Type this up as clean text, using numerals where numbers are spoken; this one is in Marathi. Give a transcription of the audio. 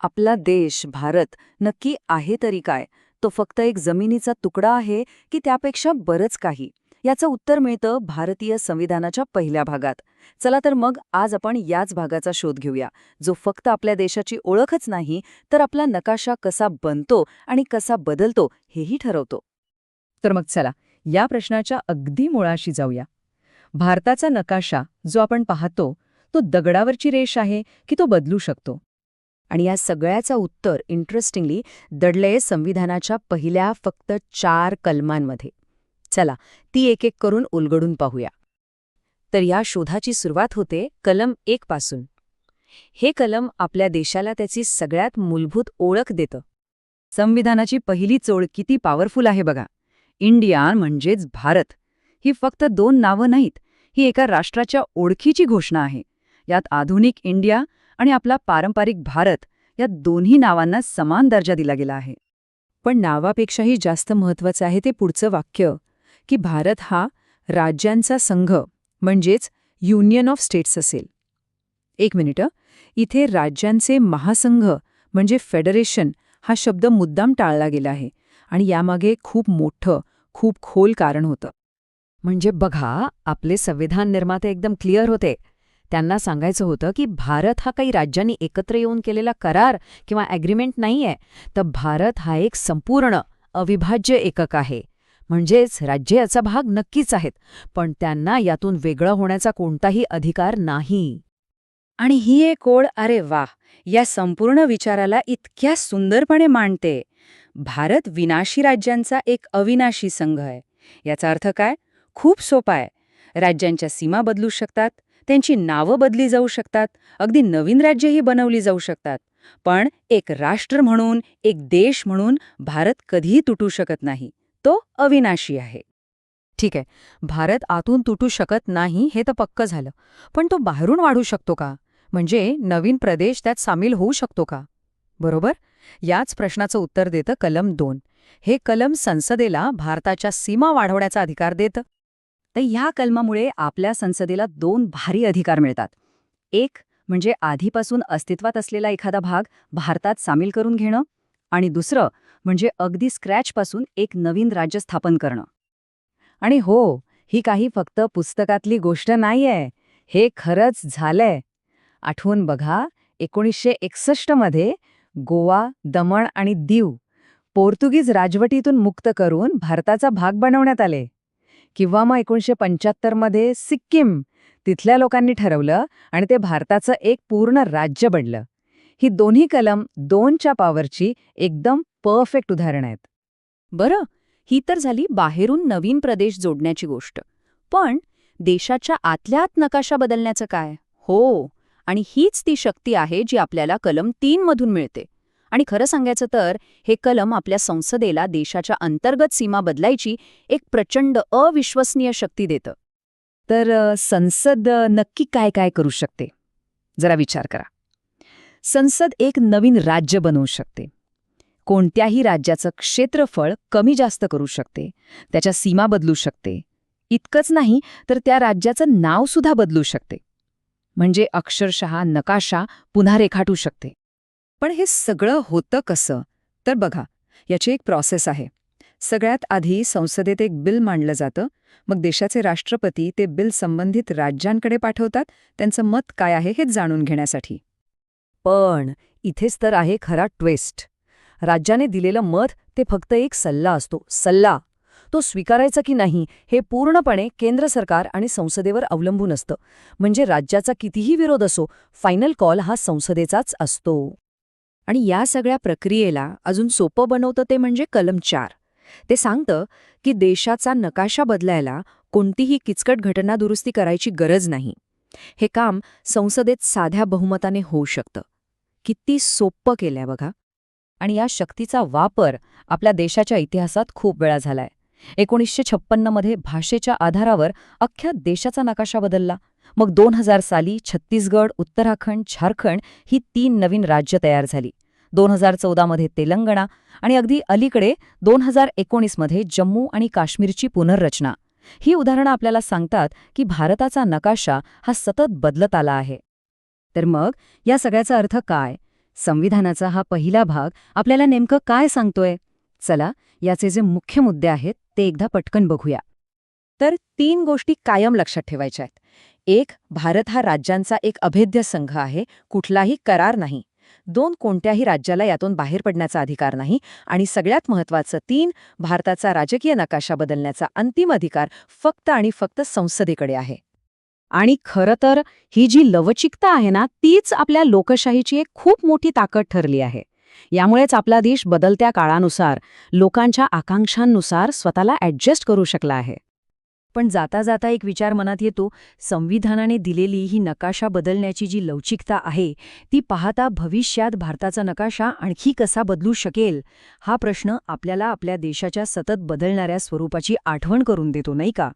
आपला देश, भारत, नक्की आहे तरी काय? तो फक्त एक जमिनीचा तुकडा आहे की त्यापेक्षा बरंच काही? याचं उत्तर मिळतं भारतीय संविधानाच्या पहिल्या भागात. चला तर मग आज आपण याच भागाचा शोध घेऊया, जो फक्त आपल्या देशाची ओळखच नाही, तर आपला नकाशा कसा बनतो आणि कसा बदलतो हेही ठरवतो. तर मग चला या प्रश्नाच्या अगदी मुळाशी जाऊया. भारताचा नकाशा जो आपण पाहतो तो दगडावरची रेष आहे की तो बदलू शकतो? आणि या सगळ्याचं उत्तर इंटरेस्टिंगली दडलंय संविधानाच्या पहिल्या फक्त 4 कलमांमध्ये. चला ती एक एक करून उलगडून पाहूया. तर या शोधाची सुरुवात होते कलम 1 पासून. हे कलम आपल्या देशाला त्याची सगळ्यात मूलभूत ओळख देतं. संविधानाची पहिली ओळ किती पॉवरफुल आहे बघा. इंडिया म्हणजेच भारत. ही फक्त 2 नावं नाहीत, ही एका राष्ट्राच्या ओळखीची घोषणा आहे. यात आधुनिक इंडिया आणि आपला पारंपरिक भारत या दोन्ही नावांना समान दर्जा दिला गेला आहे. पण नावापेक्षाही जास्त महत्त्वाचं आहे ते पुढचं वाक्य, की भारत हा राज्यांचा संघ म्हणजेच युनियन ऑफ स्टेट्स असेल. एक मिनिटं, इथे राज्यांचे महासंघ म्हणजे फेडरेशन हा शब्द मुद्दाम टाळला गेला आहे आणि यामागे खूप मोठं, खूप खोल कारण होतं. म्हणजे बघा, आपले संविधान निर्माते एकदम क्लिअर होते. त्यांना सांगायचं होतं की भारत हा काही राज्यांनी एकत्र येऊन केलेला करार किंवा ॲग्रीमेंट नाहीये, तर भारत हा एक संपूर्ण अविभाज्य एकक आहे. म्हणजेच राज्ये याचा भाग नक्कीच आहेत, पण त्यांना यातून वेगळं होण्याचा कोणताही अधिकार नाही. आणि ही एक ओळ, अरे वाह, या संपूर्ण विचाराला इतक्या सुंदरपणे मांडते. भारत विनाशी राज्यांचा एक अविनाशी संघ आहे. याचा अर्थ काय? खूप सोपा आहे. राज्यांच्या सीमा बदलू शकतात, त्यांची नावं बदली जाऊ शकतात, अगदी नवीन राज्यही बनवली जाऊ शकतात. पण एक राष्ट्र म्हणून, एक देश म्हणून भारत कधीही तुटू शकत नाही. तो अविनाशी आहे. ठीक आहे, भारत आतून तुटू शकत नाही हे तर पक्क झालं. पण तो बाहेरून वाढू शकतो का? म्हणजे नवीन प्रदेश त्यात सामील होऊ शकतो का? बरोबर? याच प्रश्नाचं उत्तर देतं कलम 2. हे कलम संसदेला भारताच्या सीमा वाढवण्याचा अधिकार देतं. तर ह्या कलमामुळे आपल्या संसदेला 2 भारी अधिकार मिळतात. एक म्हणजे आधीपासून अस्तित्वात असलेला एखादा भाग भारतात सामील करून घेणं, आणि दुसरं म्हणजे अगदी स्क्रॅचपासून एक नवीन राज्य स्थापन करणं. आणि हो, ही काही फक्त पुस्तकातली गोष्ट नाहीये, हे खरंच झालंय. आठवून बघा, 1961 मध्ये गोवा, दमण आणि दीव पोर्तुगीज राजवटीतून मुक्त करून भारताचा भाग बनवण्यात आले. किंवा मग 1975 मध्ये सिक्कीम, तिथल्या लोकांनी ठरवलं आणि ते भारताचं एक पूर्ण राज्य बनलं. ही दोन्ही कलम 2च्या पॉवरची एकदम परफेक्ट उदाहरण आहेत. बरं, ही तर झाली बाहेरून नवीन प्रदेश जोडण्याची गोष्ट. पण देशाच्या आतल्यात नकाशा बदलण्याचं काय? हो, आणि हीच ती शक्ती आहे जी आपल्याला कलम 3 मधून मिळते. आणि खरं सांगायचं तर हे कलम आपल्या संसदेला देशाच्या अंतर्गत सीमा बदलायची एक प्रचंड अविश्वसनीय शक्ती देतं. तर संसद नक्की काय काय करू शकते? जरा विचार करा. संसद एक नवीन राज्य बनवू शकते. कोणत्याही राज्याचं क्षेत्रफळ कमी जास्त करू शकते. त्याच्या सीमा बदलू शकते. इतकंच नाही तर त्या राज्याचं नावसुद्धा बदलू शकते. म्हणजे अक्षरशः नकाशा पुन्हा रेखाटू शकते. पण हे सगळं होतं कसं? तर बघा, याची एक प्रोसेस आहे. सगळ्यात आधी संसदेत एक बिल मांडलं जातं. मग देशाचे राष्ट्रपती ते बिल संबंधित राज्यांकडे पाठवतात, त्यांचं मत काय आहे हे जाणून घेण्यासाठी. पण इथेच तर आहे खरा ट्विस्ट. राज्याने दिलेलं मत ते फक्त एक सल्ला असतो, सल्ला. तो स्वीकारायचा की नाही हे पूर्णपणे केंद्र सरकार आणि संसदेवर अवलंबून असतं. म्हणजे राज्याचा कितीही विरोध असो, फायनल कॉल हा संसदेचाच असतो. आणि या सगळ्या प्रक्रियेला अजून सोपं बनवतं ते म्हणजे कलम 4. ते सांगतं की देशाचा नकाशा बदलायला कोणतीही किचकट घटना दुरुस्ती करायची गरज नाही. हे काम संसदेत साध्या बहुमताने होऊ शकतं. किती सोपं केलंय बघा. आणि या शक्तीचा वापर आपल्या देशाच्या इतिहासात खूप वेळा झालाय. 1956 मध्ये भाषेच्या आधारावर अख्ख्या देशाचा नकाशा बदलला. मग 2000 साली छत्तीसगड, उत्तराखंड, झारखंड ही 3 नवीन राज्य तयार झाली. 2014 मध्ये तेलंगणा आणि अगदी अलीकडे 2019 मध्ये जम्मू आणि काश्मीरची पुनर्रचना. ही उदाहरणं आपल्याला सांगतात की भारताचा नकाशा हा सतत बदलत आला आहे. तर मग या सगळ्याचा अर्थ काय? संविधानाचा हा पहिला भाग आपल्याला नेमकं काय सांगतोय? चला, याचे जे मुख्य मुद्दे आहेत ते एकदा पटकन बघूया. तर 3 गोष्टी कायम लक्षात ठेवायच्या आहेत. 1. भारत हा राज्यांचा एक अभेद्य संघ आहे, कुठलाही करार नाही. 2. कोणत्याही राज्याला यातून बाहेर पडण्याचा अधिकार नाही. आणि सगळ्यात महत्त्वाचं 3. भारताचा राजकीय नकाशा बदलण्याचा अंतिम अधिकार फक्त आणि फक्त संसदेकडे आहे. आणि खरं तर ही जी लवचिकता आहे ना, तीच आपल्या लोकशाहीची एक खूप मोठी ताकद ठरली आहे. यामुळेच आपला देश बदलत्या काळानुसार, लोकांच्या आकांक्षांनुसार स्वतःला ॲडजस्ट करू शकला आहे. पण जाता जाता एक विचार मनात येतो, संविधानाने दिलेली ही नकाशा बदलण्याची जी लवचिकता आहे, ती पाहता भविष्यात भारताचा नकाशा आणखी कसा बदलू शकेल, हा प्रश्न आपल्याला आपल्या देशाच्या सतत बदलणाऱ्या स्वरूपाची आठवण करून देतो, नाही का?